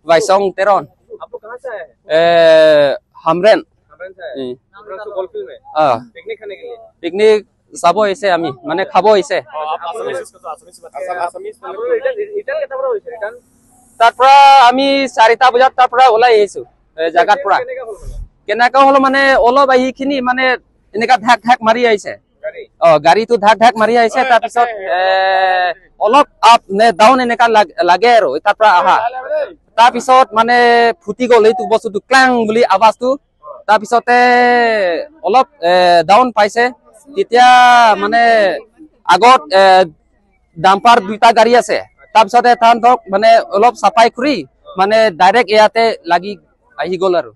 वाइसोंग तेरन। आप लोग कहाँ से आए हैं? हमरेन से आए गोलफील्ड में पिकनिक खाने के लिए। पिकनिक साबो ऐसे आमी माने खाबो ऐसे तारपरा आमी 4টা বজাত तारपरा ওলাই আহিছো জায়গাত পৰা কেনেকা হলো মানে অলপ আহি খিনি মানে এনেকা ঢাক ঢাক মাৰি আহিছে গাড়ীটো ঢাক ঢাক মাৰি আহিছে তাৰ পিছত অলপ আপ নে ডাউন এনেকা লাগে আৰু তাৰপৰা আহা তাৰ পিছত মানে ফুটি গল এইটো বস্তুটো ক্লাং বুলি আৱাজটো তাৰ পিছতে অলপ ডাউন পাইছে তেতিয়া মানে আগত ডাম্পাৰ দুইটা গাড়ী আছে তাৰ পিছতে তাহাঁতক মানে অলপ সাফাই কৰি মানে ডাইৰেক্ট ইয়াতে লাগি আহি গল আৰু